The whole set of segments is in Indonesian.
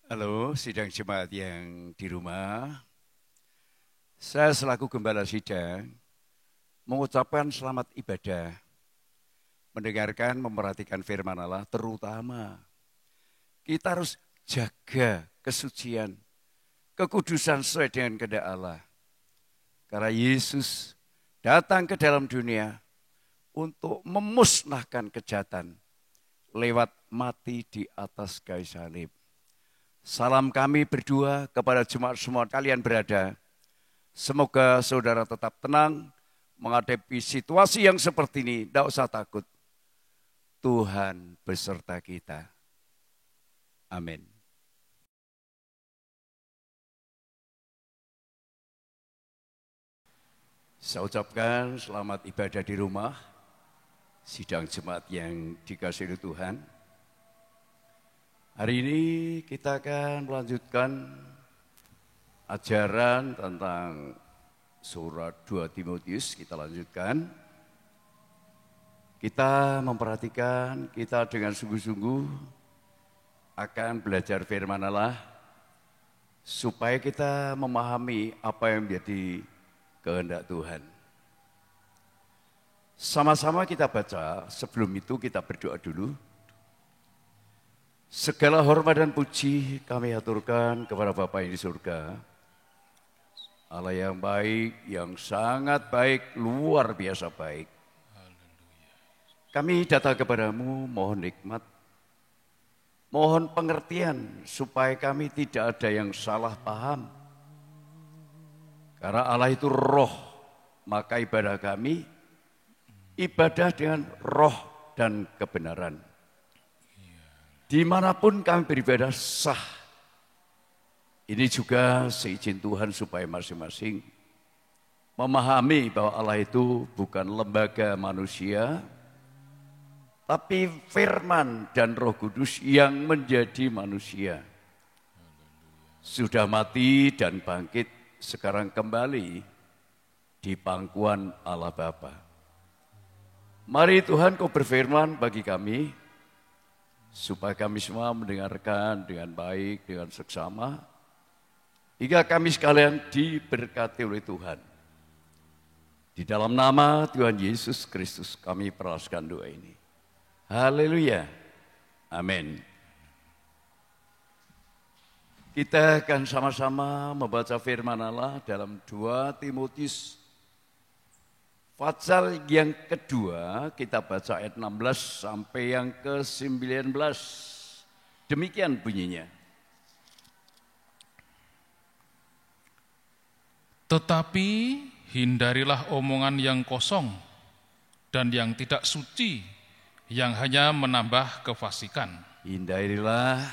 Halo, sidang jemaat yang di rumah. Saya selaku Gembala Sidang mengucapkan selamat ibadah, mendengarkan, memperhatikan firman Allah, terutama kita harus jaga kesucian, kekudusan sesuai dengan kehendak Allah. Karena Yesus datang ke dalam dunia untuk memusnahkan kejahatan lewat mati di atas kayu salib. Salam kami berdua kepada jemaat semua kalian berada. Semoga saudara tetap tenang menghadapi situasi yang seperti ini. Tidak usah takut. Tuhan beserta kita. Amin. Saya ucapkan selamat ibadah di rumah. Sidang jemaat yang dikasihi Tuhan. Hari ini kita akan melanjutkan ajaran tentang surat 2 Timotius. Kita lanjutkan. Kita memperhatikan, kita dengan sungguh-sungguh akan belajar firman Allah supaya kita memahami apa yang menjadi kehendak Tuhan. Sama-sama kita baca, sebelum itu kita berdoa dulu. Segala hormat dan puji kami aturkan kepada Bapa yang di surga. Allah yang baik, yang sangat baik, luar biasa baik. Kami datang kepadamu, mohon nikmat, mohon pengertian supaya kami tidak ada yang salah paham. Karena Allah itu roh, maka ibadah kami, ibadah dengan roh dan kebenaran. Dimanapun kami beribadah sah. Ini juga seizin Tuhan supaya masing-masing memahami bahwa Allah itu bukan lembaga manusia, tapi firman dan Roh Kudus yang menjadi manusia. Sudah mati dan bangkit, sekarang kembali di pangkuan Allah Bapa. Mari Tuhan Kau berfirman bagi kami, supaya kami semua mendengarkan dengan baik, dengan seksama, hingga kami sekalian diberkati oleh Tuhan. Di dalam nama Tuhan Yesus Kristus kami peraskan doa ini. Haleluya. Amin. Kita akan sama-sama membaca firman Allah dalam 2 Timotius pasal yang kedua, kita baca ayat 16 sampai yang ke-19. Demikian bunyinya. Tetapi hindarilah omongan yang kosong dan yang tidak suci, yang hanya menambah kefasikan. Hindarilah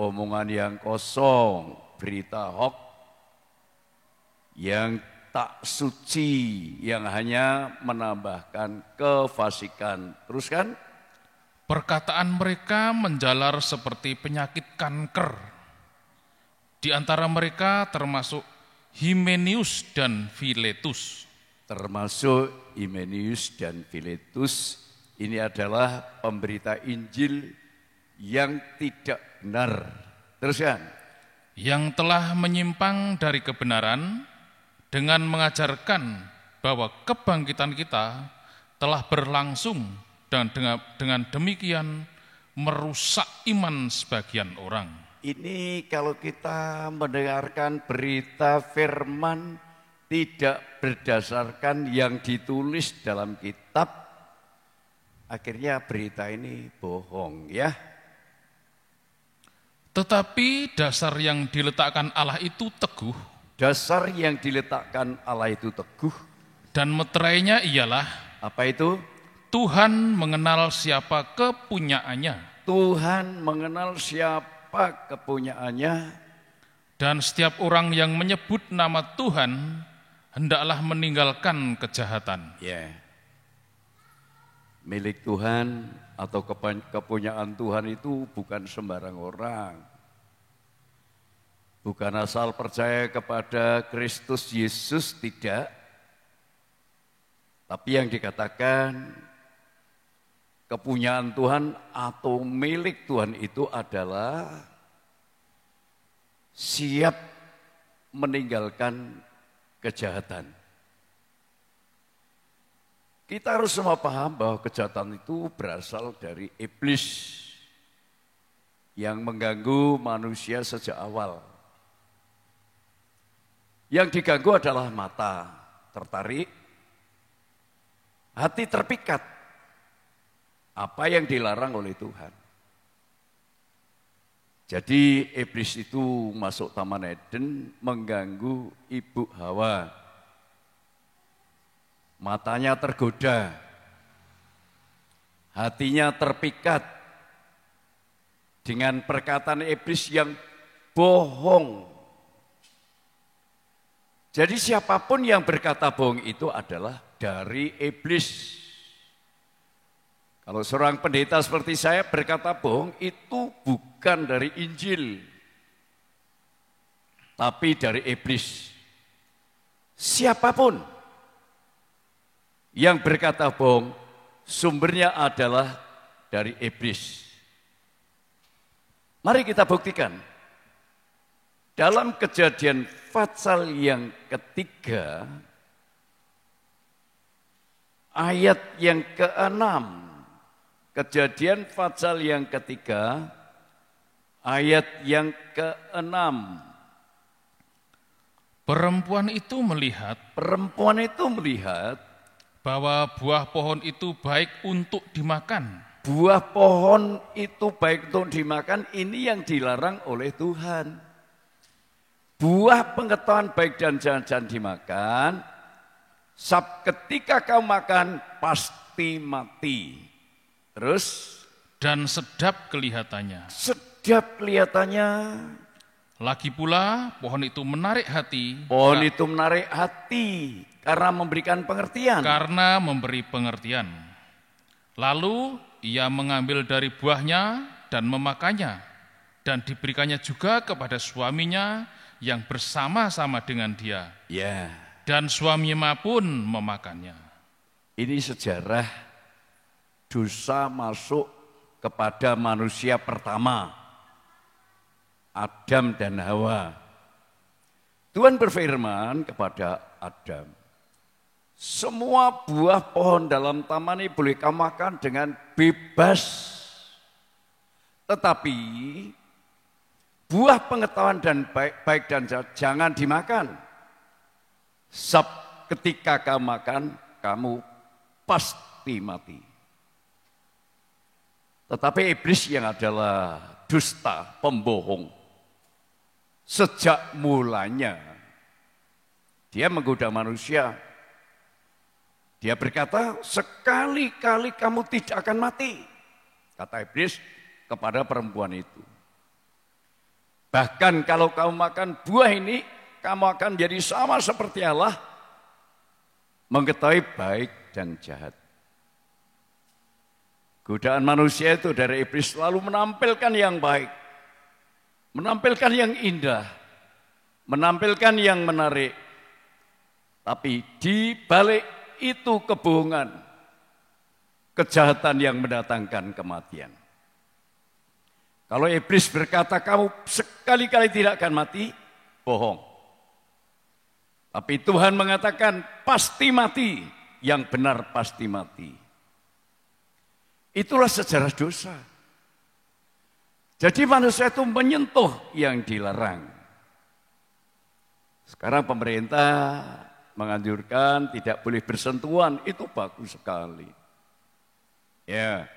omongan yang kosong, berita hoax yang tak suci, yang hanya menambahkan kefasikan. Teruskan. Perkataan mereka menjalar seperti penyakit kanker. Di antara mereka termasuk Himenius dan Filetus. Termasuk Himenius dan Filetus, ini adalah pemberita Injil yang tidak benar. Teruskan. Yang telah menyimpang dari kebenaran dengan mengajarkan bahwa kebangkitan kita telah berlangsung dan dengan demikian merusak iman sebagian orang. Ini kalau kita mendengarkan berita firman tidak berdasarkan yang ditulis dalam kitab, akhirnya berita ini bohong ya. Tetapi dasar yang diletakkan Allah itu teguh. Dasar yang diletakkan Allah itu teguh. Dan meterainya ialah, apa itu? Tuhan mengenal siapa kepunyaannya. Tuhan mengenal siapa kepunyaannya. Dan setiap orang yang menyebut nama Tuhan, hendaklah meninggalkan kejahatan. Ya. Milik Tuhan atau kepunyaan Tuhan itu bukan sembarang orang. Bukan asal percaya kepada Kristus Yesus, tidak. Tapi yang dikatakan kepunyaan Tuhan atau milik Tuhan itu adalah siap meninggalkan kejahatan. Kita harus semua paham bahwa kejahatan itu berasal dari iblis yang mengganggu manusia sejak awal. Yang diganggu adalah mata tertarik, hati terpikat, apa yang dilarang oleh Tuhan. Jadi iblis itu masuk Taman Eden mengganggu ibu Hawa. Matanya tergoda, hatinya terpikat dengan perkataan iblis yang bohong. Jadi siapapun yang berkata bohong itu adalah dari iblis. Kalau seorang pendeta seperti saya berkata bohong itu bukan dari Injil, tapi dari iblis. Siapapun yang berkata bohong, sumbernya adalah dari iblis. Mari kita buktikan. Dalam Kejadian pasal yang ketiga, ayat yang ke-6. Kejadian pasal yang ketiga, ayat yang ke-6. Perempuan itu melihat bahwa buah pohon itu baik untuk dimakan. Buah pohon itu baik untuk dimakan, ini yang dilarang oleh Tuhan. Buah pengetahuan baik dan jangan dimakan, ketika kau makan pasti mati. Terus? Dan sedap kelihatannya. Sedap kelihatannya. Lagi pula pohon itu menarik hati. Pohon itu menarik hati karena memberikan pengertian. Karena memberi pengertian. Lalu ia mengambil dari buahnya dan memakannya. Dan diberikannya juga kepada suaminya yang bersama-sama dengan dia. Ya. Dan suaminya pun memakannya. Ini sejarah dosa masuk kepada manusia pertama, Adam dan Hawa. Tuhan berfirman kepada Adam, semua buah pohon dalam taman ini boleh kamu makan dengan bebas. Tetapi buah pengetahuan dan baik dan jangan dimakan. Ketika kamu makan, kamu pasti mati. Tetapi iblis yang adalah dusta, pembohong, sejak mulanya dia menggoda manusia. Dia berkata, sekali-kali kamu tidak akan mati, kata iblis kepada perempuan itu. Bahkan kalau kamu makan buah ini, kamu akan jadi sama seperti Allah, mengetahui baik dan jahat. Godaan manusia itu dari iblis selalu menampilkan yang baik, menampilkan yang indah, menampilkan yang menarik. Tapi di balik itu kebohongan, kejahatan yang mendatangkan kematian. Kalau iblis berkata kamu sekali-kali tidak akan mati, bohong. Tapi Tuhan mengatakan pasti mati, yang benar pasti mati. Itulah sejarah dosa. Jadi manusia itu menyentuh yang dilarang. Sekarang pemerintah menganjurkan tidak boleh bersentuhan, itu bagus sekali. Ya.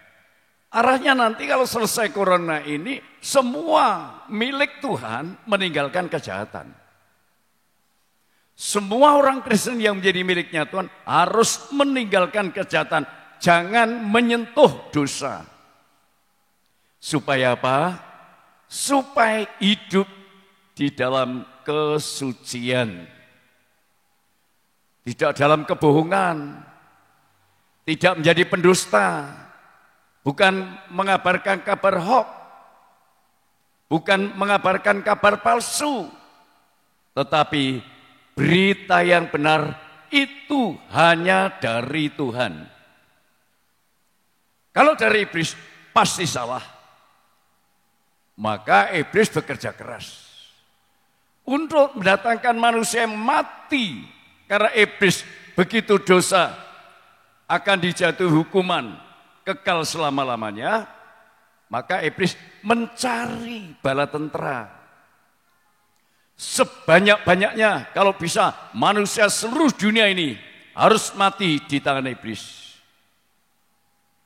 Arahnya nanti kalau selesai corona ini, semua milik Tuhan meninggalkan kejahatan. Semua orang Kristen yang menjadi miliknya Tuhan harus meninggalkan kejahatan. Jangan menyentuh dosa. Supaya apa? Supaya hidup di dalam kesucian. Tidak dalam kebohongan. Tidak menjadi pendusta. Bukan mengabarkan kabar hoax, bukan mengabarkan kabar palsu, tetapi berita yang benar itu hanya dari Tuhan. Kalau dari iblis pasti salah. Maka iblis bekerja keras untuk mendatangkan manusia yang mati. Karena iblis begitu dosa akan dijatuhi hukuman kekal selama-lamanya. Maka iblis mencari bala tentara. Sebanyak-banyaknya kalau bisa manusia seluruh dunia ini harus mati di tangan iblis.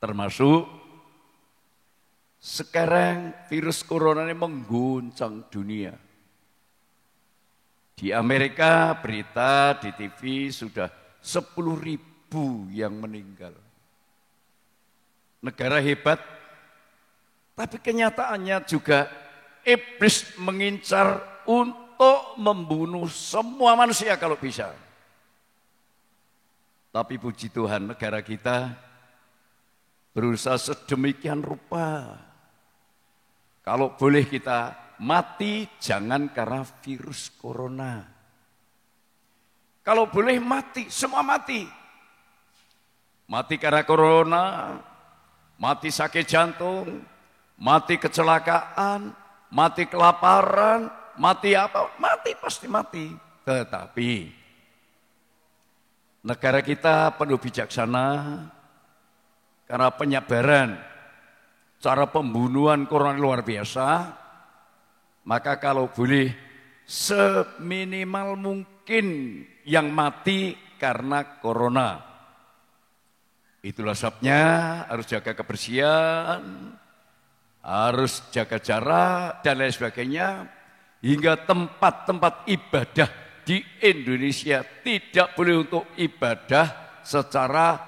Termasuk sekarang virus corona ini mengguncang dunia. Di Amerika berita di TV sudah 10.000 yang meninggal. Negara hebat, tapi kenyataannya juga iblis mengincar untuk membunuh semua manusia kalau bisa. Tapi puji Tuhan negara kita berusaha sedemikian rupa. Kalau boleh kita mati, jangan karena virus corona. Kalau boleh mati, semua mati. Mati karena corona, mati sakit jantung, mati kecelakaan, mati kelaparan, mati apa? Mati, pasti mati. Tetapi negara kita penuh bijaksana karena penyebaran cara pembunuhan corona luar biasa, maka kalau boleh seminimal mungkin yang mati karena corona. Itulah sebabnya harus jaga kebersihan, harus jaga jarak dan lain sebagainya, hingga tempat-tempat ibadah di Indonesia tidak boleh untuk ibadah secara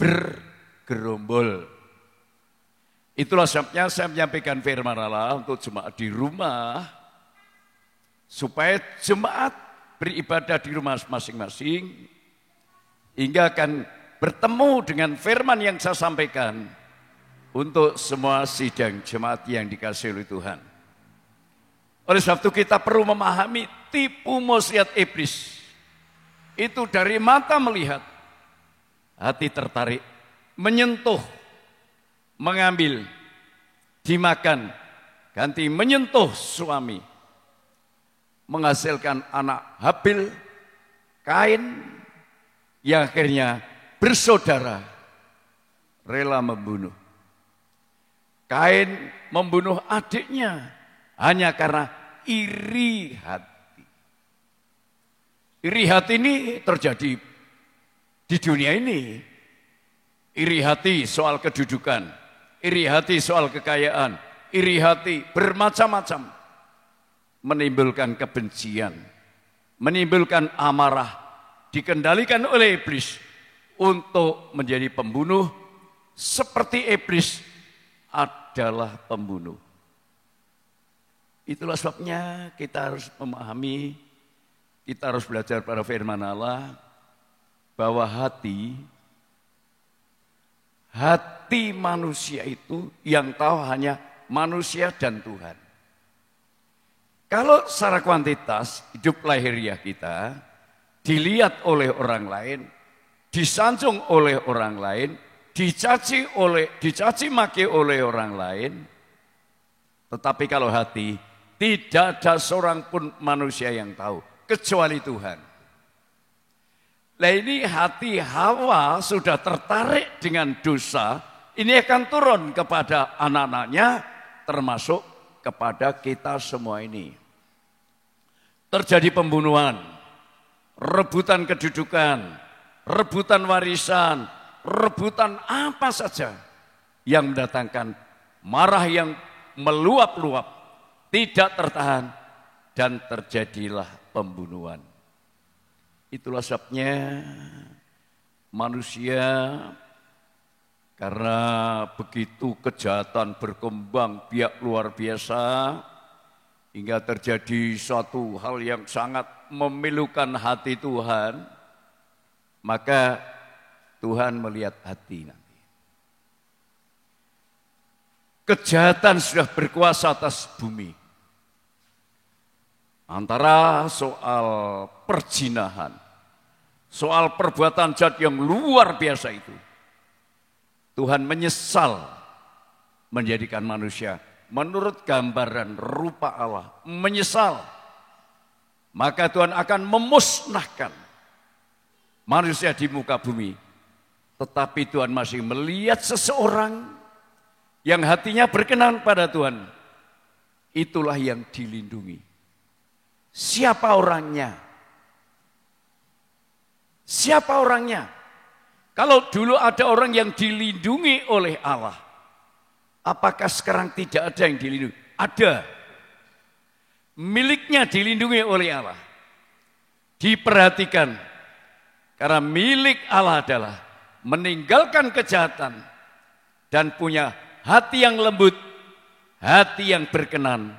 bergerombol. Itulah sebabnya saya menyampaikan firman Allah untuk jemaat di rumah, supaya jemaat beribadah di rumah masing-masing, hingga akan bertemu dengan firman yang saya sampaikan untuk semua sidang jemaat yang dikasihi oleh Tuhan. Oleh sebab itu kita perlu memahami tipu muslihat iblis. Itu dari mata melihat, hati tertarik, menyentuh, mengambil, dimakan, ganti menyentuh suami, menghasilkan anak Habil, Kain, yang akhirnya bersaudara, rela membunuh. Kain membunuh adiknya hanya karena iri hati. Iri hati ini terjadi di dunia ini. Iri hati soal kedudukan, iri hati soal kekayaan, iri hati bermacam-macam, menimbulkan kebencian, menimbulkan amarah, dikendalikan oleh iblis untuk menjadi pembunuh, seperti iblis adalah pembunuh. Itulah sebabnya kita harus memahami, kita harus belajar pada firman Allah, bahwa hati manusia itu yang tahu hanya manusia dan Tuhan. Kalau secara kuantitas hidup lahiriah kita dilihat oleh orang lain, disanjung oleh orang lain, dicaci maki oleh orang lain, tetapi kalau hati tidak ada seorang pun manusia yang tahu kecuali Tuhan. Nah ini hati Hawa sudah tertarik dengan dosa, ini akan turun kepada anak-anaknya, termasuk kepada kita semua ini. Terjadi pembunuhan, rebutan kedudukan, rebutan warisan, rebutan apa saja yang mendatangkan marah yang meluap-luap, tidak tertahan, dan terjadilah pembunuhan. Itulah sebabnya manusia karena begitu kejahatan berkembang biak luar biasa, hingga terjadi suatu hal yang sangat memilukan hati Tuhan, maka Tuhan melihat hati nanti. Kejahatan sudah berkuasa atas bumi. Antara soal perzinahan, soal perbuatan jahat yang luar biasa itu, Tuhan menyesal menjadikan manusia menurut gambaran rupa Allah. Menyesal. Maka Tuhan akan memusnahkan manusia di muka bumi. Tetapi Tuhan masih melihat seseorang yang hatinya berkenan pada Tuhan. Itulah yang dilindungi. Siapa orangnya? Siapa orangnya? Kalau dulu ada orang yang dilindungi oleh Allah, apakah sekarang tidak ada yang dilindungi? Ada. Miliknya dilindungi oleh Allah. Diperhatikan. Karena milik Allah adalah meninggalkan kejahatan dan punya hati yang lembut, hati yang berkenan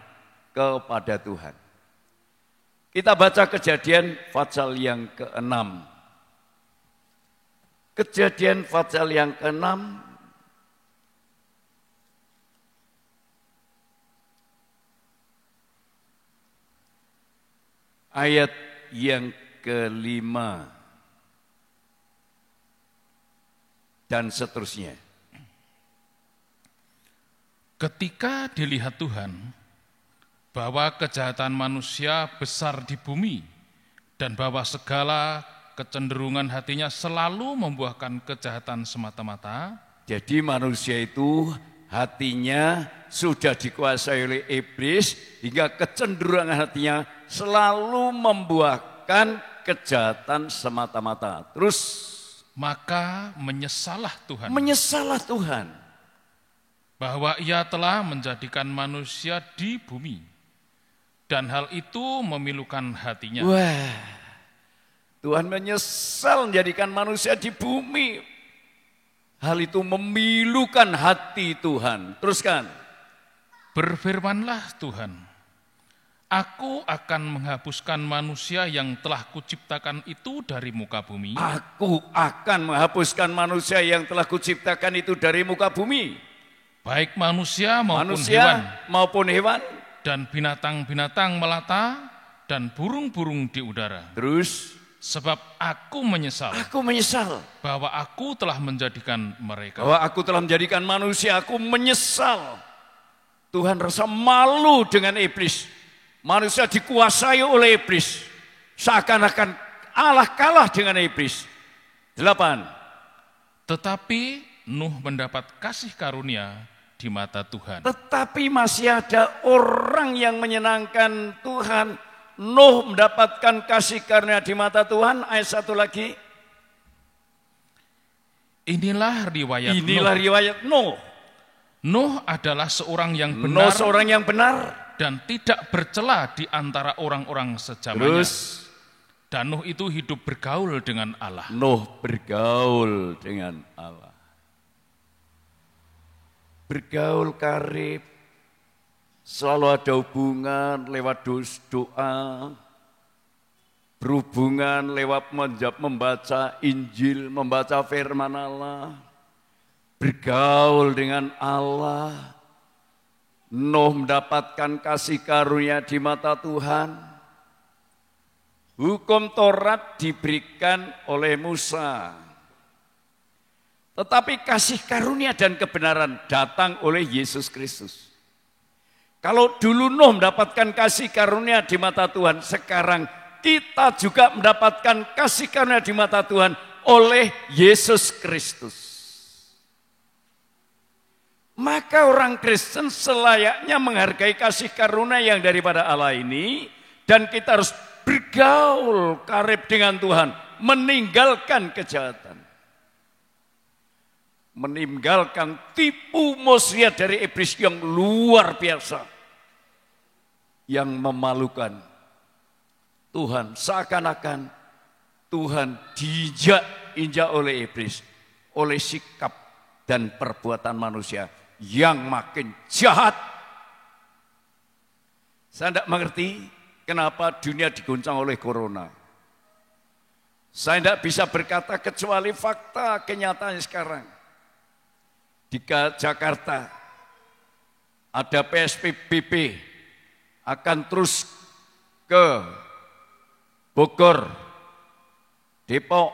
kepada Tuhan. Kita baca Kejadian pasal yang ke-6. Kejadian pasal yang ke-6 ayat yang ke-5 dan seterusnya. Ketika dilihat Tuhan bahwa kejahatan manusia besar di bumi dan bahwa segala kecenderungan hatinya selalu membuahkan kejahatan semata-mata. Jadi manusia itu hatinya sudah dikuasai oleh iblis hingga kecenderungan hatinya selalu membuahkan kejahatan semata-mata. Terus maka menyesalah Tuhan. Menyesalah Tuhan bahwa Ia telah menjadikan manusia di bumi dan hal itu memilukan hatinya. Wah. Tuhan menyesal menjadikan manusia di bumi. Hal itu memilukan hati Tuhan. Teruskan. Berfirmanlah Tuhan, Aku akan menghapuskan manusia yang telah kuciptakan itu dari muka bumi. Aku akan menghapuskan manusia yang telah kuciptakan itu dari muka bumi. Baik manusia maupun hewan. Dan binatang-binatang melata dan burung-burung di udara. Terus. Sebab aku menyesal bahwa aku telah menjadikan mereka. Bahwa aku telah menjadikan manusia, aku menyesal. Tuhan rasa malu dengan iblis. Manusia dikuasai oleh iblis. Seakan-akan Allah kalah dengan iblis. 8. Tetapi Nuh mendapat kasih karunia di mata Tuhan. Tetapi masih ada orang yang menyenangkan Tuhan. Nuh mendapatkan kasih karunia di mata Tuhan. Ayat 1 lagi. Inilah riwayat Nuh. Nuh adalah seorang yang benar, dan tidak bercela di antara orang-orang sejamannya. Terus, dan Nuh itu hidup bergaul dengan Allah. Nuh bergaul dengan Allah. Bergaul karib. Selalu ada hubungan lewat doa, berhubungan lewat membaca Injil, membaca firman Allah, bergaul dengan Allah. Nuh mendapatkan kasih karunia di mata Tuhan. Hukum Taurat diberikan oleh Musa. Tetapi kasih karunia dan kebenaran datang oleh Yesus Kristus. Kalau dulu Nuh mendapatkan kasih karunia di mata Tuhan, sekarang kita juga mendapatkan kasih karunia di mata Tuhan oleh Yesus Kristus. Maka orang Kristen selayaknya menghargai kasih karunia yang daripada Allah ini, dan kita harus bergaul karib dengan Tuhan, meninggalkan kejahatan. Meninggalkan tipu muslihat dari iblis yang luar biasa. Yang memalukan Tuhan, seakan-akan Tuhan diinjak oleh iblis, oleh sikap dan perbuatan manusia yang makin jahat. Saya tidak mengerti kenapa dunia diguncang oleh corona. Saya tidak bisa berkata kecuali fakta kenyataannya sekarang. Di Jakarta ada PSBB, akan terus ke Bogor, Depok,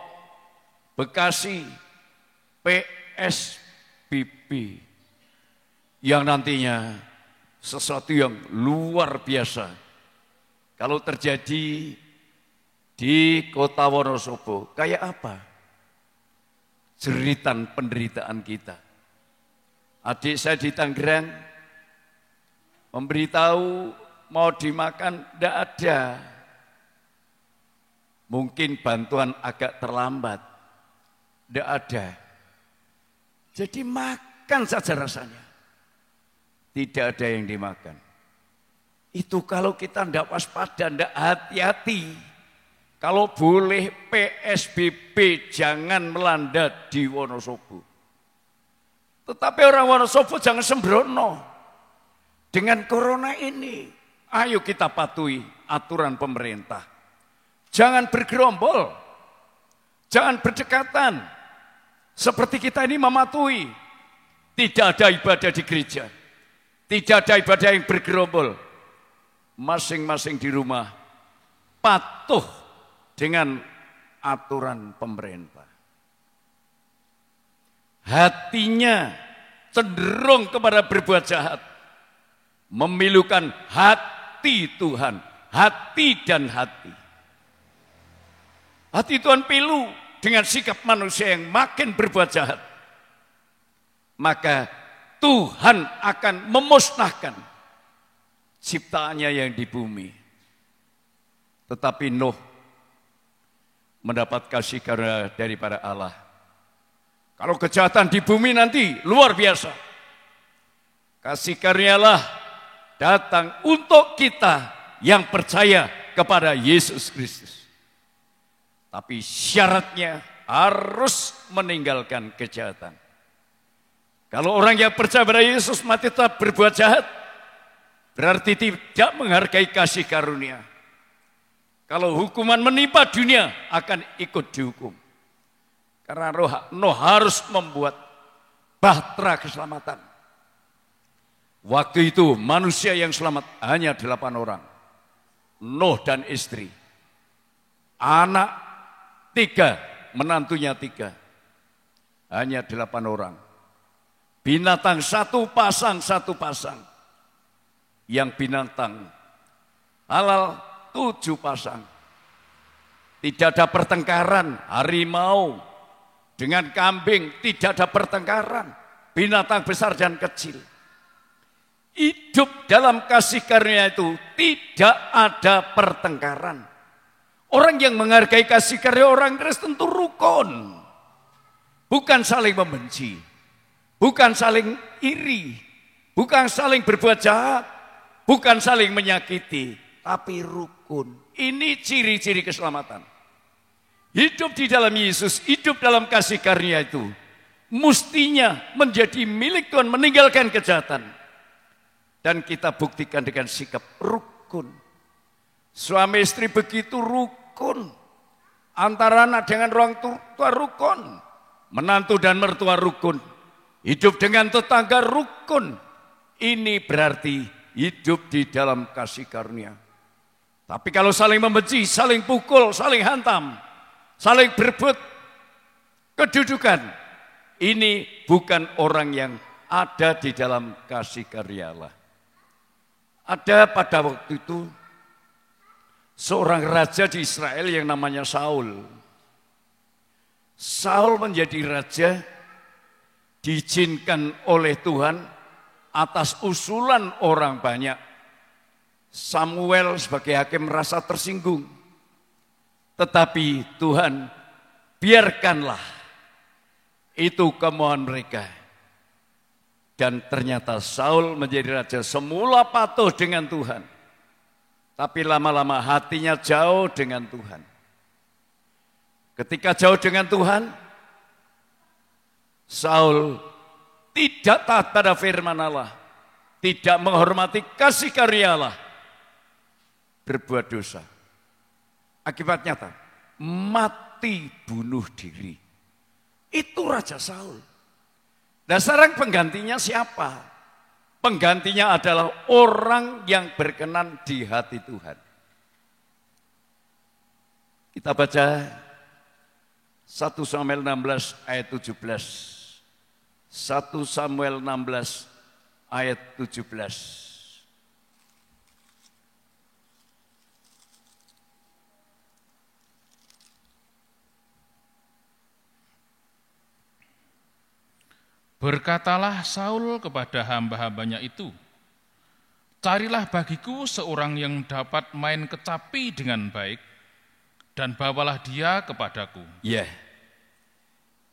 Bekasi, PSBB PSBB yang nantinya sesuatu yang luar biasa kalau terjadi di kota Wonosobo. Kayak apa jeritan penderitaan kita? Adik saya di Tangerang memberitahu mau dimakan, tidak ada. Mungkin bantuan agak terlambat, tidak ada. Jadi makan saja rasanya. Tidak ada yang dimakan. Itu kalau kita tidak waspada, tidak hati-hati. Kalau boleh PSBB jangan melanda di Wonosobo. Tetapi orang Wonosobo jangan sembrono dengan corona ini. Ayo kita patuhi aturan pemerintah. Jangan bergerombol, jangan berdekatan. Seperti kita ini mematuhi. Tidak ada ibadah di gereja. Tidak ada ibadah yang bergerombol. Masing-masing di rumah patuh dengan aturan pemerintah. Hatinya cenderung kepada berbuat jahat. Memilukan hati Tuhan. Hati dan hati. Hati Tuhan pilu dengan sikap manusia yang makin berbuat jahat. Maka Tuhan akan memusnahkan ciptaannya yang di bumi. Tetapi Nuh mendapat kasih karunia daripada Allah. Kalau kejahatan di bumi nanti luar biasa. Kasih karunialah datang untuk kita yang percaya kepada Yesus Kristus. Tapi syaratnya harus meninggalkan kejahatan. Kalau orang yang percaya pada Yesus mati tetap berbuat jahat, berarti tidak menghargai kasih karunia. Kalau hukuman menimpa dunia akan ikut dihukum. Karena Nuh harus membuat bahtera keselamatan. Waktu itu manusia yang selamat hanya 8 orang. Nuh dan istri. Anak 3, menantunya 3. Hanya 8 orang. Binatang 1 pasang. Yang binatang halal 7 pasang. Tidak ada pertengkaran. Harimau dengan kambing tidak ada pertengkaran. Binatang besar dan kecil. Hidup dalam kasih karunia itu tidak ada pertengkaran. Orang yang menghargai kasih karunia orang Kristen tentu rukun. Bukan saling membenci. Bukan saling iri, bukan saling berbuat jahat, bukan saling menyakiti, tapi rukun. Ini ciri-ciri keselamatan. Hidup di dalam Yesus, hidup dalam kasih karunia itu, mestinya menjadi milik Tuhan, meninggalkan kejahatan. Dan kita buktikan dengan sikap rukun. Suami istri begitu rukun. Antara anak dengan orang tua rukun. Menantu dan mertua rukun. Hidup dengan tetangga rukun. Ini berarti hidup di dalam kasih karunia. Tapi kalau saling membenci, saling pukul, saling hantam, saling berebut kedudukan, ini bukan orang yang ada di dalam kasih karunia Allah. Ada pada waktu itu seorang raja di Israel yang namanya Saul. Saul menjadi raja diizinkan oleh Tuhan atas usulan orang banyak. Samuel sebagai hakim merasa tersinggung. Tetapi Tuhan, biarkanlah itu kemauan mereka. Dan ternyata Saul menjadi raja, semula patuh dengan Tuhan. Tapi lama-lama hatinya jauh dengan Tuhan. Ketika jauh dengan Tuhan, Saul tidak taat pada firman Allah, tidak menghormati kasih karunia Allah, berbuat dosa. Akibat nyata, mati bunuh diri. Itu Raja Saul. Nah sekarang penggantinya siapa? Penggantinya adalah orang yang berkenan di hati Tuhan. Kita baca 1 Samuel 16 ayat 17. 1 Samuel 16 ayat 17. Berkatalah Saul kepada hamba-hambanya itu, carilah bagiku seorang yang dapat main kecapi dengan baik, dan bawalah dia kepadaku. Ya,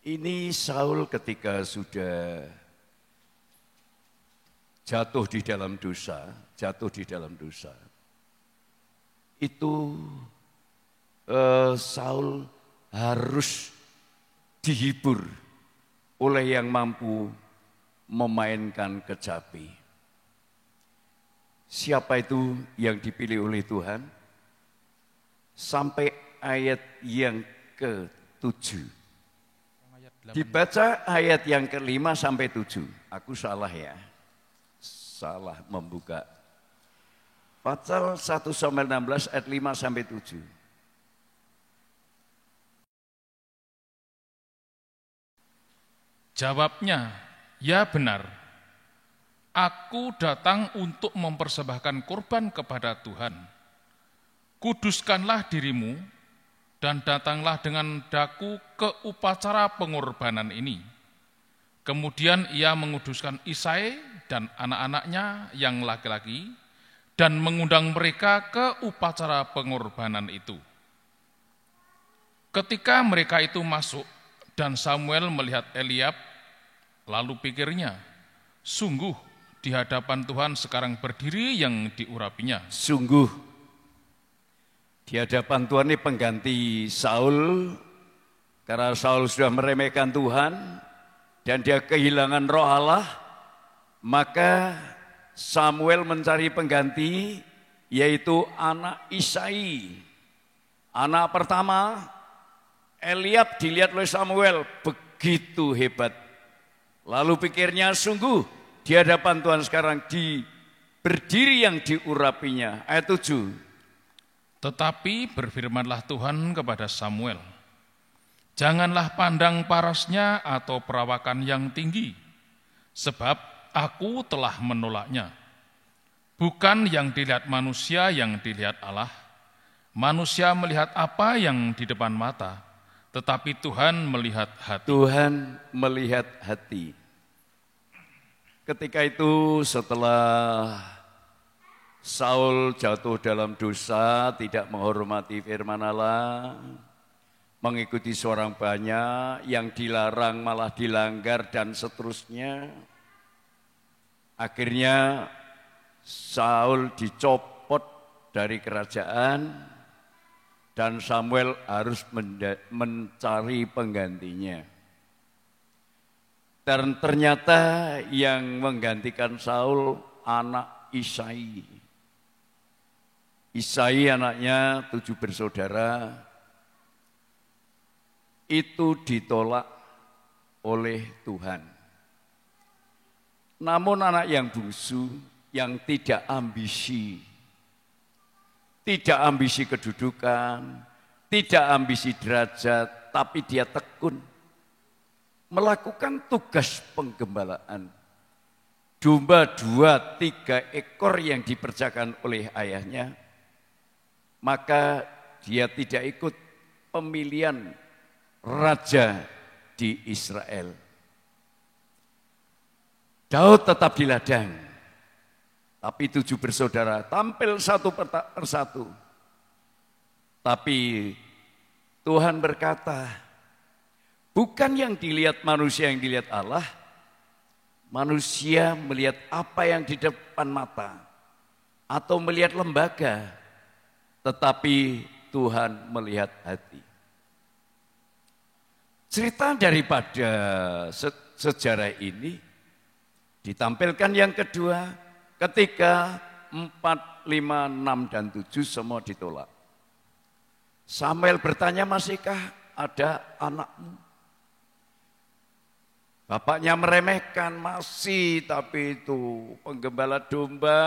ini Saul ketika sudah jatuh di dalam dosa, itu Saul harus dihibur oleh yang mampu memainkan kecapi. Siapa itu yang dipilih oleh Tuhan? Sampai ayat yang ke-7. Dibaca ayat yang ke-5 sampai 7. Aku salah ya. Salah membuka. Pasal 1 Samuel 16 ayat 5 sampai 7. Jawabnya, ya benar, aku datang untuk mempersembahkan kurban kepada Tuhan. Kuduskanlah dirimu dan datanglah dengan daku ke upacara pengorbanan ini. Kemudian ia menguduskan Isai dan anak-anaknya yang laki-laki dan mengundang mereka ke upacara pengorbanan itu. Ketika mereka itu masuk dan Samuel melihat Eliab, lalu pikirnya, sungguh di hadapan Tuhan sekarang berdiri yang diurapinya. Sungguh di hadapan Tuhan ini pengganti Saul, karena Saul sudah meremehkan Tuhan dan dia kehilangan roh Allah, maka Samuel mencari pengganti, yaitu anak Isai. Anak pertama, Eliab, dilihat oleh Samuel, begitu hebat. Lalu pikirnya, sungguh di hadapan Tuhan sekarang berdiri yang diurapinya. Ayat 7. Tetapi berfirmanlah Tuhan kepada Samuel, janganlah pandang parasnya atau perawakan yang tinggi, sebab aku telah menolaknya. Bukan yang dilihat manusia yang dilihat Allah. Manusia melihat apa yang di depan mata, tetapi Tuhan melihat hati. Tuhan melihat hati. Ketika itu setelah Saul jatuh dalam dosa, tidak menghormati firman Allah, mengikuti seorang banyak, yang dilarang malah dilanggar dan seterusnya. Akhirnya Saul dicopot dari kerajaan dan Samuel harus mencari penggantinya. Dan ternyata yang menggantikan Saul anak Isai. Isai anaknya 7 bersaudara, itu ditolak oleh Tuhan. Namun anak yang bungsu, yang tidak ambisi kedudukan, tidak ambisi derajat, tapi dia tekun melakukan tugas penggembalaan. Domba 2-3 ekor yang diperjakan oleh ayahnya, maka dia tidak ikut pemilihan raja di Israel. Daud tetap di ladang, tapi 7 bersaudara tampil satu persatu. Tapi Tuhan berkata, bukan yang dilihat manusia yang dilihat Allah. Manusia melihat apa yang di depan mata atau melihat lembaga, tetapi Tuhan melihat hati. Cerita daripada sejarah ini ditampilkan yang kedua, ketika 4, 5, 6, dan 7 semua ditolak. Samuel bertanya, masihkah ada anakmu? Bapaknya meremehkan, masih, tapi itu penggembala domba.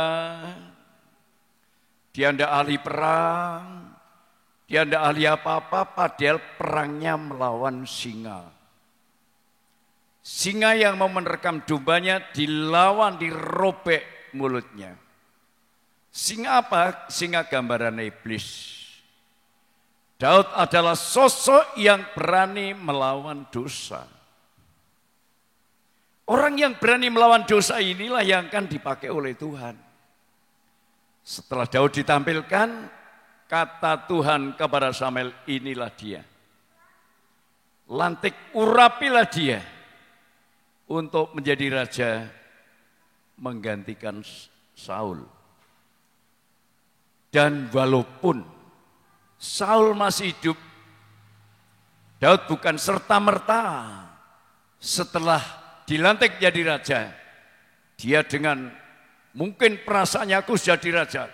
Dia tidak ahli perang, dia tidak ahli apa-apa, padahal perangnya melawan singa. Singa yang mau menerkam dombanya dilawan, dirobek mulutnya. Singa apa? Singa gambaran iblis. Daud adalah sosok yang berani melawan dosa. Orang yang berani melawan dosa inilah yang akan dipakai oleh Tuhan. Setelah Daud ditampilkan, kata Tuhan kepada Samuel, inilah dia. Lantik urapilah dia untuk menjadi raja menggantikan Saul. Dan walaupun Saul masih hidup, Daud bukan serta-merta setelah dilantik jadi raja, dia dengan mungkin perasaannya aku jadi raja,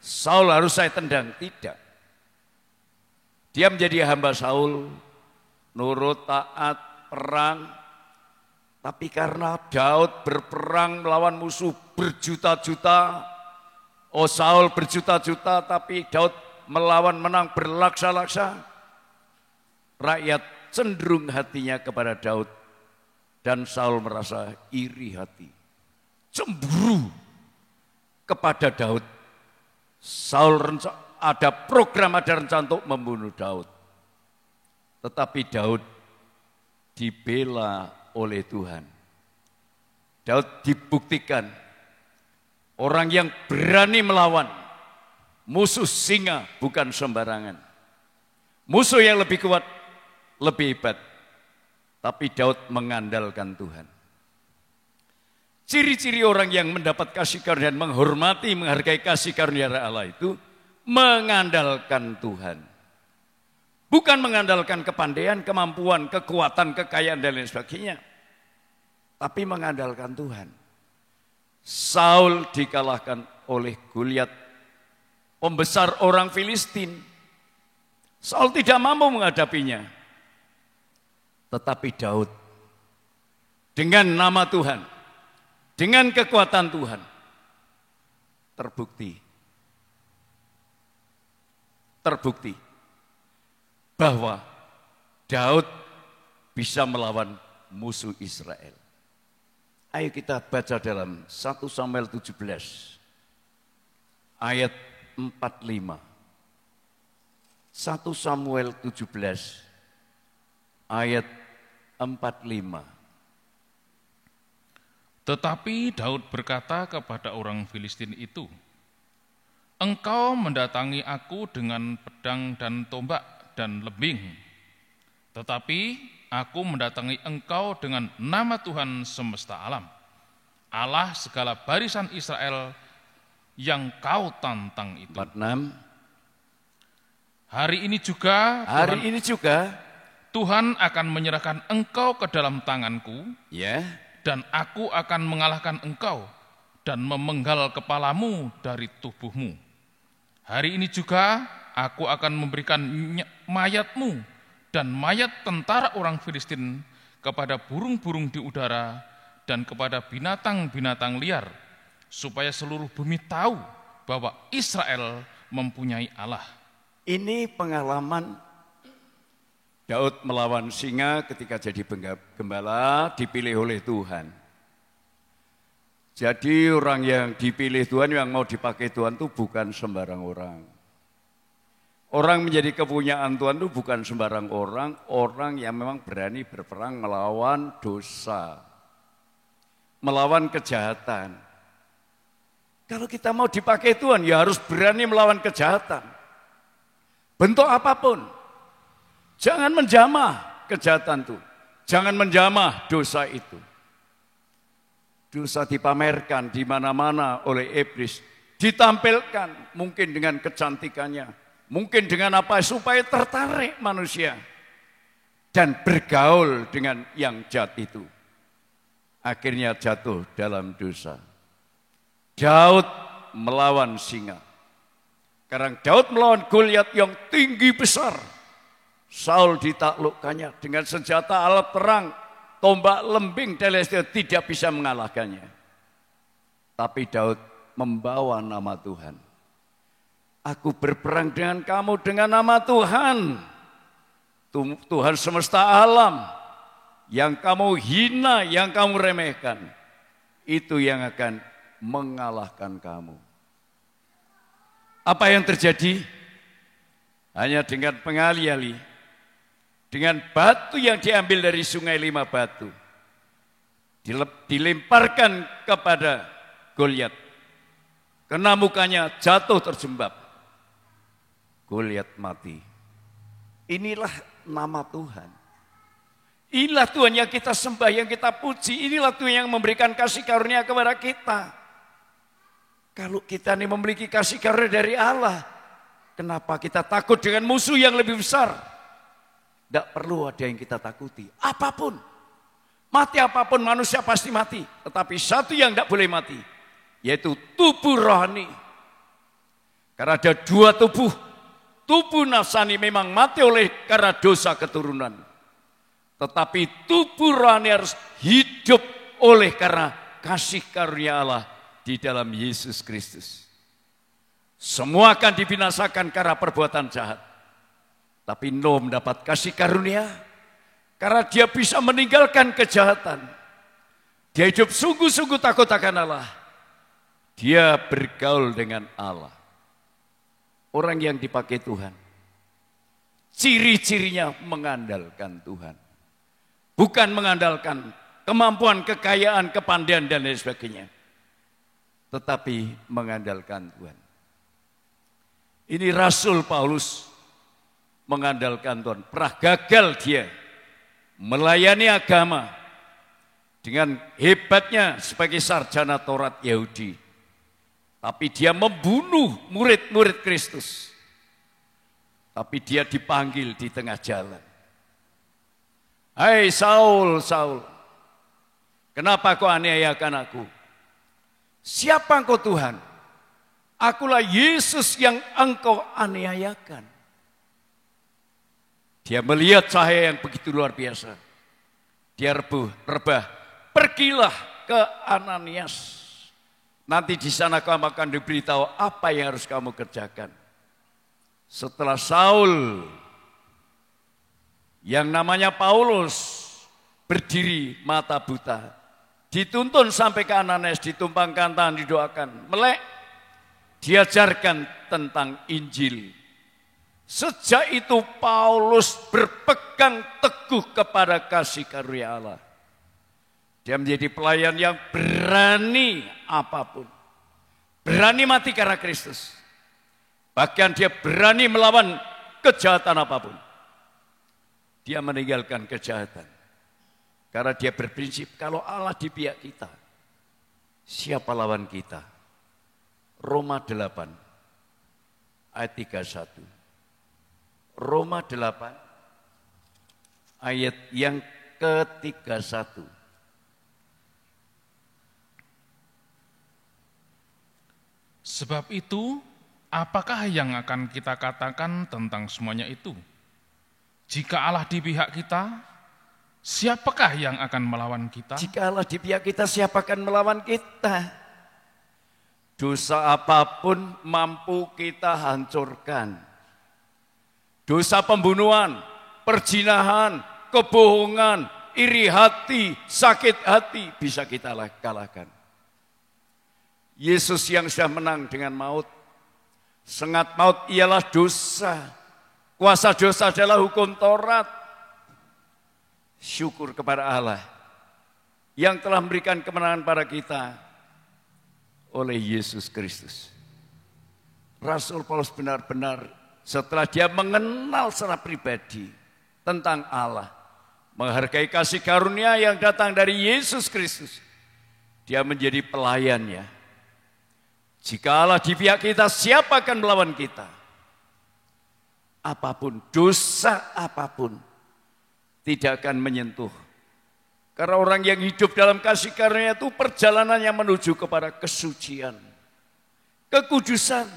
Saul harus saya tendang. Tidak. Dia menjadi hamba Saul, nurut, taat, perang. Tapi karena Daud berperang melawan musuh berjuta-juta, Saul berjuta-juta, tapi Daud melawan menang berlaksa-laksa, rakyat cenderung hatinya kepada Daud. Dan Saul merasa iri hati, cemburu kepada Daud. Saul ada program, ada rencana untuk membunuh Daud. Tetapi Daud dibela oleh Tuhan. Daud dibuktikan orang yang berani melawan musuh singa bukan sembarangan. Musuh yang lebih kuat, lebih hebat. Tapi Daud mengandalkan Tuhan. Ciri-ciri orang yang mendapat kasih karunia dan menghormati, menghargai kasih karunia Allah itu mengandalkan Tuhan. Bukan mengandalkan kepandaian, kemampuan, kekuatan, kekayaan dan lain sebagainya. Tapi mengandalkan Tuhan. Saul dikalahkan oleh Goliat, pembesar orang Filistin. Saul tidak mampu menghadapinya. Tetapi Daud dengan nama Tuhan, dengan kekuatan Tuhan, terbukti bahwa Daud bisa melawan musuh Israel. Ayo kita baca dalam 1 Samuel 17 ayat 45. 1 Samuel 17 ayat 45. Tetapi Daud berkata kepada orang Filistin itu, "Engkau mendatangi aku dengan pedang dan tombak dan lembing, tetapi aku mendatangi engkau dengan nama Tuhan semesta alam, Allah segala barisan Israel yang kau tantang itu." 46. Hari ini juga Tuhan akan menyerahkan engkau ke dalam tanganku, dan aku akan mengalahkan engkau dan memenggal kepalamu dari tubuhmu. Hari ini juga aku akan memberikan mayatmu dan mayat tentara orang Filistin kepada burung-burung di udara dan kepada binatang-binatang liar, supaya seluruh bumi tahu bahwa Israel mempunyai Allah. Ini pengalaman Daud melawan singa ketika jadi gembala, dipilih oleh Tuhan. Jadi orang yang dipilih Tuhan, yang mau dipakai Tuhan itu bukan sembarang orang. Orang menjadi kepunyaan Tuhan itu bukan sembarang orang, orang yang memang berani berperang melawan dosa, melawan kejahatan. Kalau kita mau dipakai Tuhan, ya harus berani melawan kejahatan. Bentuk apapun. Jangan menjamah kejahatan itu. Jangan menjamah dosa itu. Dosa dipamerkan di mana-mana oleh iblis. Ditampilkan mungkin dengan kecantikannya. Mungkin dengan apa supaya tertarik manusia. Dan bergaul dengan yang jahat itu. Akhirnya jatuh dalam dosa. Daud melawan singa. Karena Daud melawan Goliat yang tinggi besar. Saul ditaklukkannya dengan senjata alat perang, tombak lembing dan lain sebagainya, tidak bisa mengalahkannya. Tapi Daud membawa nama Tuhan. Aku berperang dengan kamu dengan nama Tuhan. Tuhan semesta alam. yang kamu hina, yang kamu remehkan, itu yang akan mengalahkan kamu. Apa yang terjadi? Hanya dengan pengali-ali, dengan batu yang diambil dari sungai 5 batu, dilemparkan kepada Goliat. Kena mukanya, jatuh terjembab. Goliat mati. Inilah nama Tuhan. Inilah Tuhan yang kita sembah, yang kita puji. Inilah Tuhan yang memberikan kasih karunia kepada kita. Kalau kita ini memiliki kasih karunia dari Allah, kenapa kita takut dengan musuh yang lebih besar? Tidak perlu ada yang kita takuti. Apapun. Mati apapun manusia pasti mati. Tetapi satu yang tidak boleh mati, yaitu tubuh rohani. Karena ada 2 tubuh. Tubuh nafsani memang mati karena dosa keturunan. Tetapi tubuh rohani harus hidup karena kasih karunia Allah di dalam Yesus Kristus. Semua akan dibinasakan karena perbuatan jahat. Tapi Noah mendapat kasih karunia karena dia bisa meninggalkan kejahatan. Dia hidup sungguh-sungguh takut akan Allah. Dia bergaul dengan Allah. Orang yang dipakai Tuhan, ciri-cirinya mengandalkan Tuhan. Bukan mengandalkan kemampuan, kekayaan, kepandaian, dan lain sebagainya. Tetapi mengandalkan Tuhan. Ini Rasul Paulus mengandalkan Tuhan. Pernah gagal dia melayani agama dengan hebatnya sebagai sarjana Taurat Yahudi. Tapi dia membunuh murid-murid Kristus. Tapi dia dipanggil di tengah jalan. Hai Saul, Saul, kenapa kau aniayakan aku? Siapa engkau Tuhan? Akulah Yesus yang engkau aniayakan. Dia melihat cahaya yang begitu luar biasa. Dia rebah, pergilah ke Ananias. Nanti di sana kamu akan diberitahu apa yang harus kamu kerjakan. Setelah Saul, yang namanya Paulus, berdiri mata buta, dituntun sampai ke Ananias, ditumpangkan tangan, didoakan, melek, diajarkan tentang Injil. Sejak itu Paulus berpegang teguh kepada kasih karunia Allah. Dia menjadi pelayan yang berani apapun. Berani mati karena Kristus. Bahkan dia berani melawan kejahatan apapun. Dia meninggalkan kejahatan. Karena dia berprinsip kalau Allah di pihak kita, siapa lawan kita? Roma 8 ayat 31. Roma 8 ayat yang ke-31. Sebab itu, apakah yang akan kita katakan tentang semuanya itu? Jika Allah di pihak kita, siapakah yang akan melawan kita? Jika Allah di pihak kita, siapa akan melawan kita? Dosa apapun mampu kita hancurkan. Dosa pembunuhan, perzinahan, kebohongan, iri hati, sakit hati bisa kita kalahkan. Yesus yang sudah menang dengan maut. Sengat maut ialah dosa. Kuasa dosa adalah hukum Taurat. Syukur kepada Allah yang telah memberikan kemenangan pada kita oleh Yesus Kristus. Rasul Paulus benar-benar setelah dia mengenal secara pribadi tentang Allah, menghargai kasih karunia yang datang dari Yesus Kristus, dia menjadi pelayannya. Jika Allah di pihak kita, siapa akan melawan kita? Apapun, dosa apapun tidak akan menyentuh. Karena orang yang hidup dalam kasih karunia itu perjalanannya menuju kepada kesucian, kekudusan,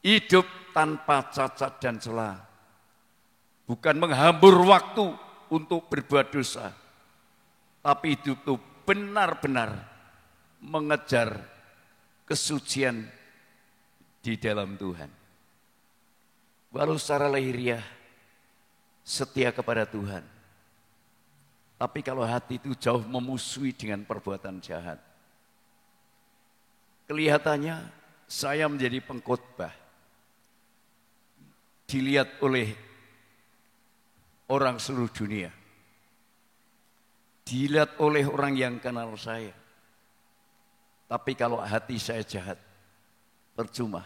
hidup tanpa cacat dan celah. Bukan menghambur waktu untuk berbuat dosa, tapi hidup itu benar-benar mengejar kesucian di dalam Tuhan. Walau secara lahiriah setia kepada Tuhan, Tapi kalau hati itu jauh memusuhi dengan perbuatan jahat. Kelihatannya saya menjadi pengkhotbah. Dilihat oleh orang seluruh dunia. Dilihat oleh orang yang kenal saya. Tapi kalau hati saya jahat, percuma.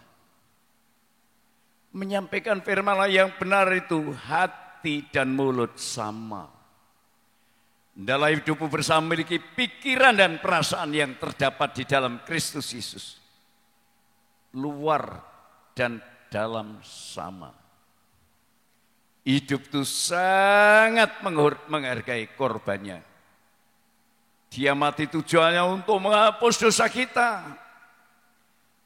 Menyampaikan firman Allah yang benar itu hati dan mulut sama. Dalam hidupmu bersama memiliki pikiran dan perasaan yang terdapat di dalam Kristus Yesus. Luar dan dalam sama. Hidup itu sangat menghargai korbannya. Dia mati tujuannya untuk menghapus dosa kita.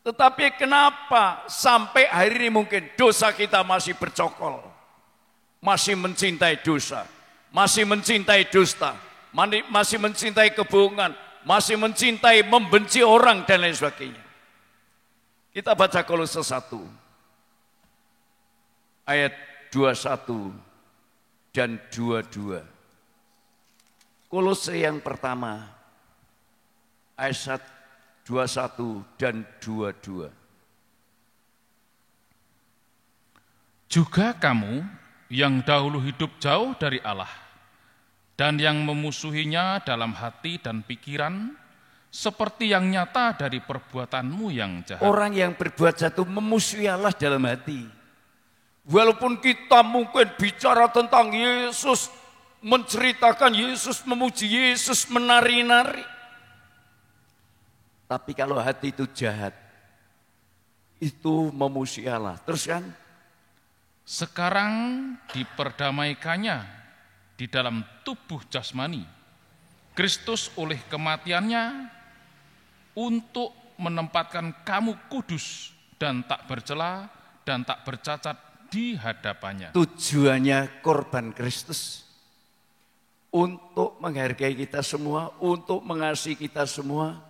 Tetapi kenapa sampai hari ini mungkin dosa kita masih bercokol. Masih mencintai dosa. Masih mencintai dusta, masih mencintai kebohongan, masih mencintai membenci orang dan lain sebagainya. Kita baca Kolose 1 ayat 21 dan 22. Kolose yang pertama ayat 21 dan 22. Juga kamu yang dahulu hidup jauh dari Allah dan yang memusuhinya dalam hati dan pikiran, seperti yang nyata dari perbuatanmu yang jahat. Orang yang berbuat jahat itu memusuhi Allah dalam hati. Walaupun kita mungkin bicara tentang Yesus, menceritakan Yesus, memuji Yesus, menari-nari. Tapi kalau hati itu jahat, itu memusuhi Allah. Terus kan? Sekarang diperdamaikannya di dalam tubuh jasmani Kristus oleh kematiannya untuk menempatkan kamu kudus dan tak bercela dan tak bercacat di hadapannya. Tujuannya korban Kristus untuk menghargai kita semua, untuk mengasihi kita semua,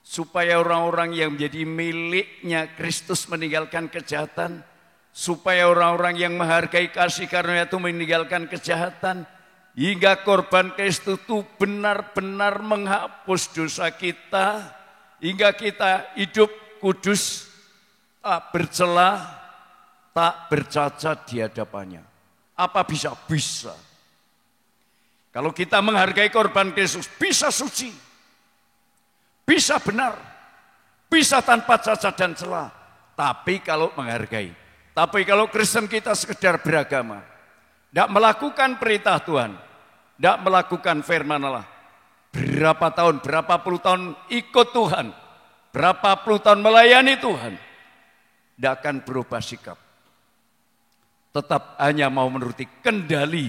supaya orang-orang yang menjadi miliknya Kristus meninggalkan kejahatan, supaya orang-orang yang menghargai kasih karunia itu meninggalkan kejahatan, hingga korban Kristus itu benar-benar menghapus dosa kita, hingga kita hidup kudus, tak bercela, tak bercacat di hadapannya. Apa bisa? Bisa. Kalau kita menghargai korban Kristus, bisa suci, bisa benar, bisa tanpa cacat dan celah. Tapi kalau menghargai, tapi kalau Kristen kita sekedar beragama, tidak melakukan perintah Tuhan, tidak melakukan firman Allah, berapa tahun, berapa puluh tahun ikut Tuhan, berapa puluh tahun melayani Tuhan, tidak akan berubah sikap. Tetap hanya mau menuruti kendali,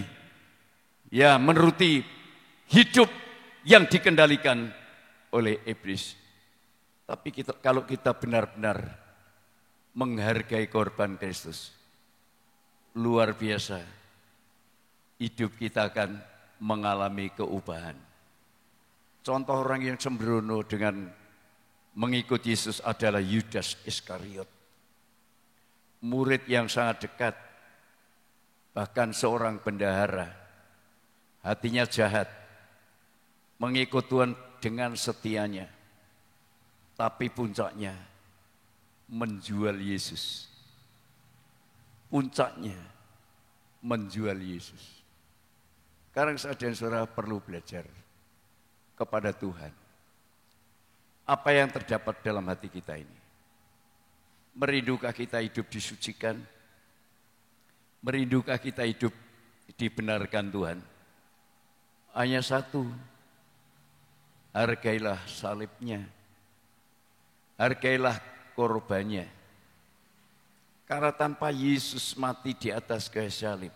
ya menuruti hidup yang dikendalikan oleh iblis. Tapi kalau kita benar-benar menghargai korban Kristus, luar biasa, hidup kita akan mengalami keubahan. Contoh orang yang sembrono dengan mengikut Yesus adalah Yudas Iskariot, murid yang sangat dekat, bahkan seorang bendahara, hatinya jahat, mengikut Tuhan dengan setianya, tapi puncaknya menjual Yesus. Puncaknya menjual Yesus. Sekarang saya dan saudara perlu belajar kepada Tuhan. Apa yang terdapat dalam hati kita ini? Merindukah kita hidup disucikan? Merindukah kita hidup dibenarkan Tuhan? Hanya satu, hargailah salibnya, hargailah korbannya. Karena tanpa Yesus mati di atas kayu salib,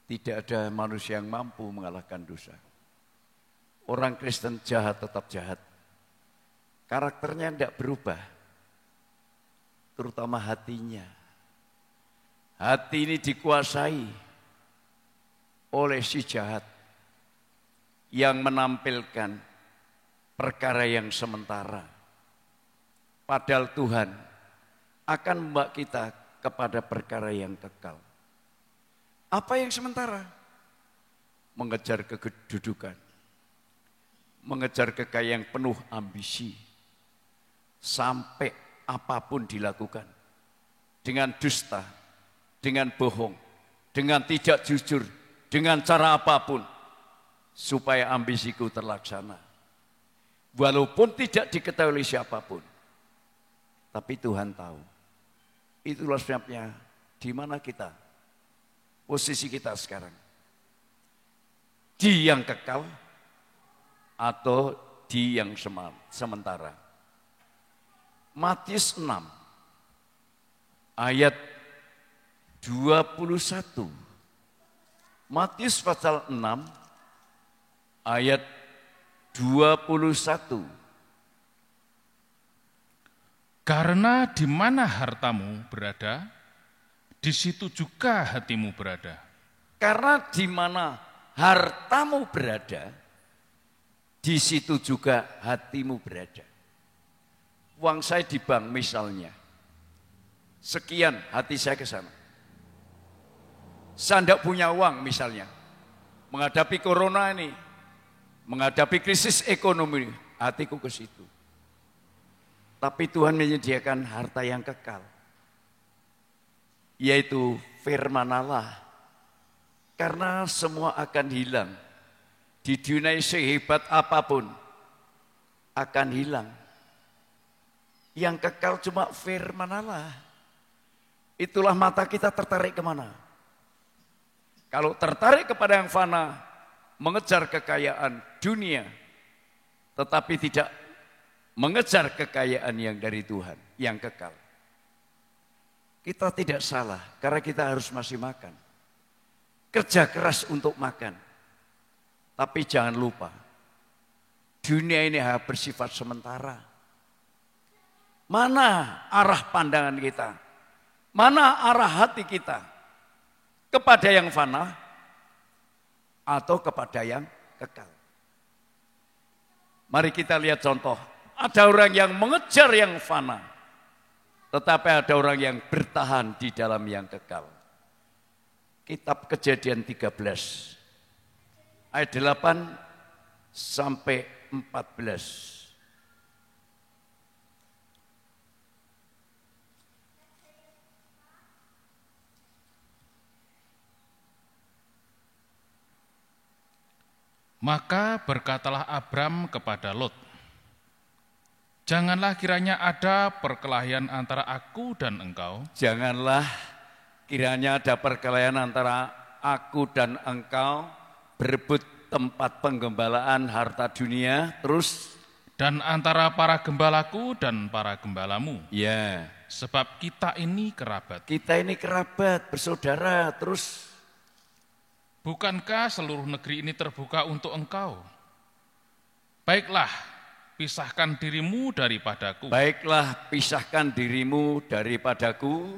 tidak ada manusia yang mampu mengalahkan dosa. Orang Kristen jahat tetap jahat. Karakternya tidak berubah, terutama hatinya. Hati ini dikuasai oleh si jahat yang menampilkan perkara yang sementara. Padahal Tuhan akan membawa kita kepada perkara yang kekal. Apa yang sementara? mengejar kedudukan, mengejar kekayaan penuh ambisi, sampai apapun dilakukan, dengan dusta, dengan bohong, dengan tidak jujur, dengan cara apapun, supaya ambisiku terlaksana. Walaupun tidak diketahui oleh siapapun, tapi Tuhan tahu. Itulah sebabnya di mana kita, posisi kita sekarang. Di yang kekal atau di yang sementara. Matius 6 ayat 21. Matius pasal 6 ayat 21. Karena di mana hartamu berada, di situ juga hatimu berada. Karena di mana hartamu berada, di situ juga hatimu berada. Uang saya di bank misalnya, sekian hati saya ke sana. Saya tidak punya uang misalnya, menghadapi corona ini, menghadapi krisis ekonomi, hatiku ke situ. Tapi Tuhan menyediakan harta yang kekal, yaitu firman Allah. Karena semua akan hilang, di dunia sehebat apapun akan hilang. Yang kekal cuma firman Allah. Itulah mata kita tertarik kemana? Kalau tertarik kepada yang fana, mengejar kekayaan dunia, tetapi tidak mengejar kekayaan yang dari Tuhan, yang kekal. Kita tidak salah, karena kita harus masih makan. Kerja keras untuk makan. Tapi jangan lupa, dunia ini bersifat sementara. Mana arah pandangan kita? Mana arah hati kita? Kepada yang fana atau kepada yang kekal? Mari kita lihat contoh. Ada orang yang mengejar yang fana, tetapi ada orang yang bertahan di dalam yang kekal. Kitab Kejadian 13 ayat 8 sampai 14. Maka berkatalah Abram kepada Lot, janganlah kiranya ada perkelahian antara aku dan engkau. Janganlah kiranya ada perkelahian antara aku dan engkau, berebut tempat penggembalaan harta dunia, terus dan antara para gembalaku dan para gembalamu. Ya, sebab kita ini kerabat. Kita ini kerabat, bersaudara, terus bukankah seluruh negeri ini terbuka untuk engkau? Baiklah, pisahkan dirimu daripadaku. Baiklah, pisahkan dirimu daripadaku.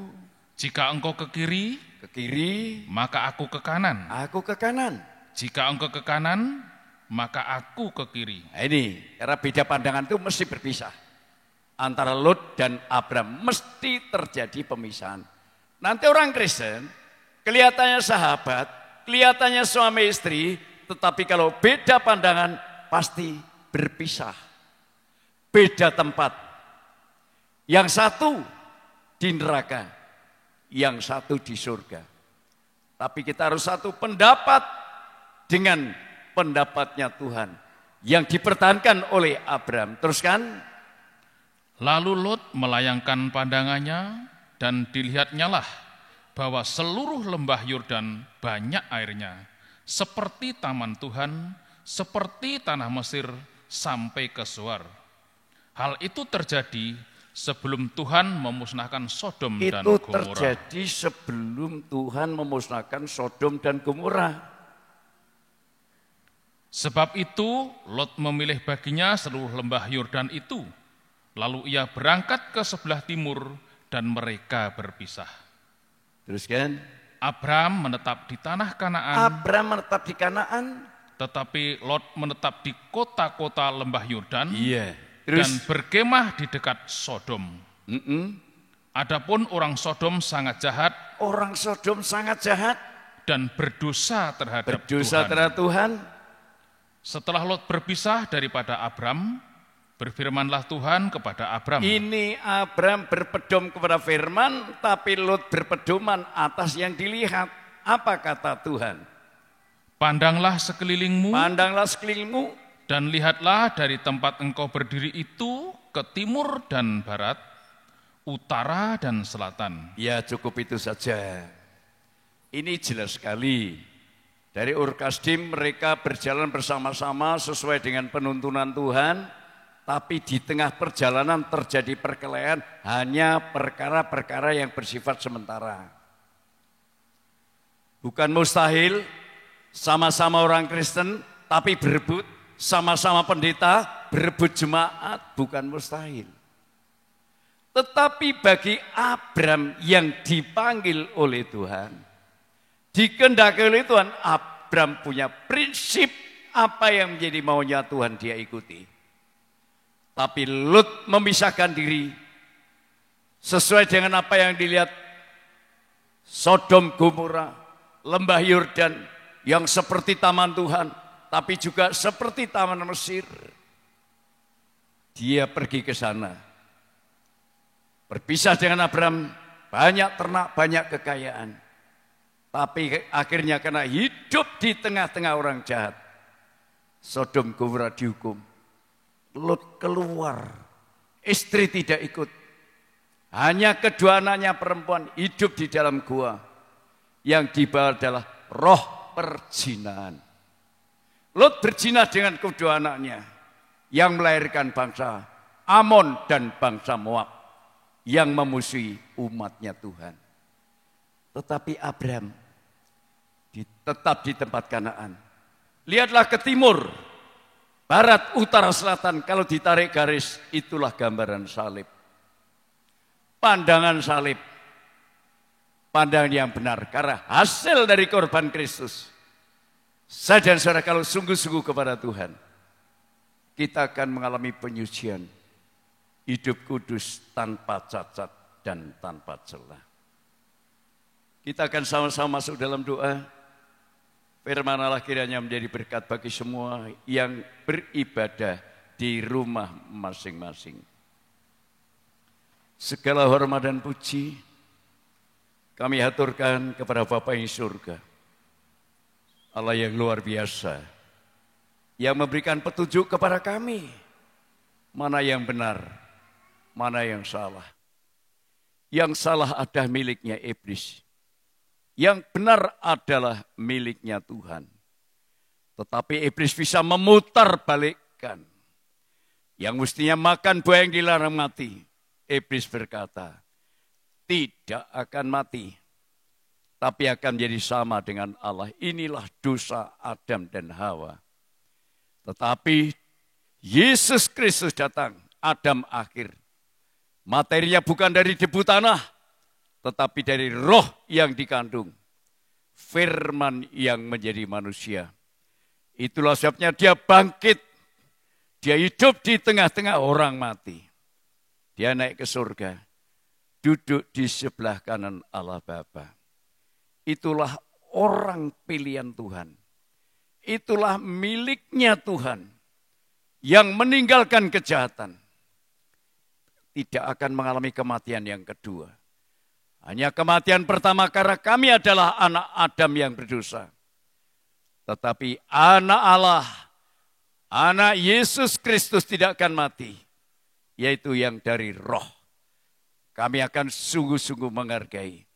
Jika engkau ke kiri, maka aku ke kanan. Aku ke kanan. Jika engkau ke kanan, maka aku ke kiri. Nah ini, karena beda pandangan itu mesti berpisah. Antara Lot dan Abram, mesti terjadi pemisahan. Nanti orang Kristen, kelihatannya sahabat, kelihatannya suami istri, tetapi kalau beda pandangan, pasti berpisah. Beda tempat. Yang satu di neraka, yang satu di surga. Tapi kita harus satu pendapat dengan pendapatnya Tuhan yang dipertahankan oleh Abram. Teruskan. Lalu Lot melayangkan pandangannya dan dilihatnya lah bahwa seluruh lembah Yordan banyak airnya, seperti taman Tuhan, seperti tanah Mesir sampai ke Zoar. Hal itu terjadi sebelum Tuhan memusnahkan Sodom dan Gomora. Itu terjadi sebelum Tuhan memusnahkan Sodom dan Gomora. Sebab itu Lot memilih baginya seluruh lembah Yordan itu. Lalu ia berangkat ke sebelah timur dan mereka berpisah. Teruskan. Abram menetap di tanah Kanaan. Abram menetap di Kanaan. Tetapi Lot menetap di kota-kota lembah Yordan. Iya. Dan berkemah di dekat Sodom. Adapun orang Sodom sangat jahat. Orang Sodom sangat jahat. dan berdosa terhadap berdosa Tuhan. terhadap Tuhan. Setelah Lot berpisah daripada Abram, berfirmanlah Tuhan kepada Abram. Ini Abram berpedoman kepada firman, tapi Lot berpedoman atas yang dilihat. Apa kata Tuhan? Pandanglah sekelilingmu, Pandanglah sekelilingmu, dan lihatlah dari tempat engkau berdiri itu ke timur dan barat, utara dan selatan. ya cukup itu saja. Ini jelas sekali. Dari Ur Kasdim mereka berjalan bersama-sama sesuai dengan penuntunan Tuhan, tapi di tengah perjalanan terjadi perkelahian hanya perkara-perkara yang bersifat sementara. Bukan mustahil, sama-sama orang Kristen, tapi berebut, sama-sama pendeta, berebut jemaat, bukan mustahil. Tetapi bagi Abram yang dipanggil oleh Tuhan, dikehendaki oleh Tuhan, Abram punya prinsip apa yang menjadi maunya Tuhan dia ikuti. Tapi Lot memisahkan diri sesuai dengan apa yang dilihat Sodom Gomora, lembah Yordan yang seperti taman Tuhan, tapi juga seperti taman Mesir. Dia pergi ke sana. Berpisah dengan Abram, banyak ternak, banyak kekayaan. Tapi akhirnya karena hidup di tengah-tengah orang jahat, Sodom Gomora dihukum. Lot keluar, istri tidak ikut. Hanya kedua anaknya perempuan hidup di dalam gua. Yang dibawa adalah roh perzinahan. Lot berzina dengan kedua anaknya yang melahirkan bangsa Amon dan bangsa Moab yang memusuhi umatnya Tuhan. Tetapi Abram tetap di tempat Kanaan. Lihatlah ke timur, barat, utara, selatan. Kalau ditarik garis, itulah gambaran salib. Pandangan salib. Pandangan yang benar. Karena hasil dari korban Kristus. Saya dan saudara kalau sungguh-sungguh kepada Tuhan, kita akan mengalami penyucian. Hidup kudus tanpa cacat dan tanpa celah. Kita akan sama-sama masuk dalam doa. Firman Allah kiranya menjadi berkat bagi semua yang beribadah di rumah masing-masing. Segala hormat dan puji kami haturkan kepada Bapa yang surga. Allah yang luar biasa, yang memberikan petunjuk kepada kami. Mana yang benar, mana yang salah. Yang salah adalah miliknya iblis. Yang benar adalah miliknya Tuhan. Tetapi iblis bisa memutarbalikkan. Yang mestinya makan buah yang dilarang mati. Iblis berkata, tidak akan mati. Tapi akan menjadi sama dengan Allah. Inilah dosa Adam dan Hawa. Tetapi Yesus Kristus datang, Adam akhir. Materinya bukan dari debu tanah, tetapi dari roh yang dikandung. Firman yang menjadi manusia. Itulah sebabnya dia bangkit. Dia hidup di tengah-tengah orang mati. Dia naik ke surga. Duduk di sebelah kanan Allah Bapa. Itulah orang pilihan Tuhan. Itulah miliknya Tuhan. Yang meninggalkan kejahatan. Tidak akan mengalami kematian yang kedua. Hanya kematian pertama karena kami adalah anak Adam yang berdosa. Tetapi anak Allah, anak Yesus Kristus tidak akan mati. Yaitu yang dari roh. Kami akan sungguh-sungguh menghargai.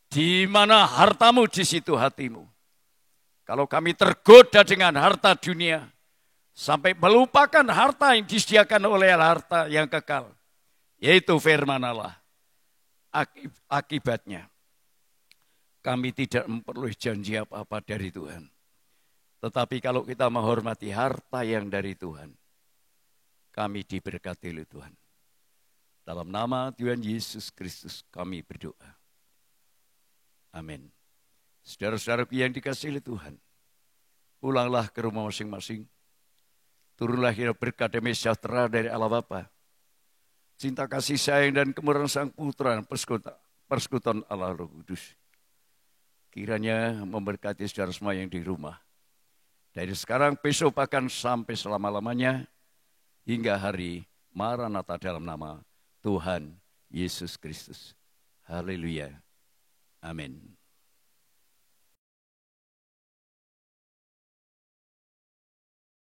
Di mana hartamu, di situ hatimu. Kalau kami tergoda dengan harta dunia, sampai melupakan harta yang disediakan oleh harta yang kekal. Yaitu firman Allah. Akibatnya, kami tidak memperoleh janji apa-apa dari Tuhan. Tetapi kalau kita menghormati harta yang dari Tuhan, kami diberkati oleh Tuhan. Dalam nama Tuhan Yesus Kristus kami berdoa. Amin. Saudara-saudaraku yang dikasihi oleh Tuhan, pulanglah ke rumah masing-masing. Turunlah berkat damai sejahtera dari Allah Bapa. Cinta kasih sayang dan kemurahan Sang Putra dan persekutuan Allah Roh Kudus kiranya memberkati saudara semua yang di rumah. Dari sekarang, besok bahkan sampai selama-lamanya, hingga hari Maranatha dalam nama Tuhan Yesus Kristus. Haleluya. Amin.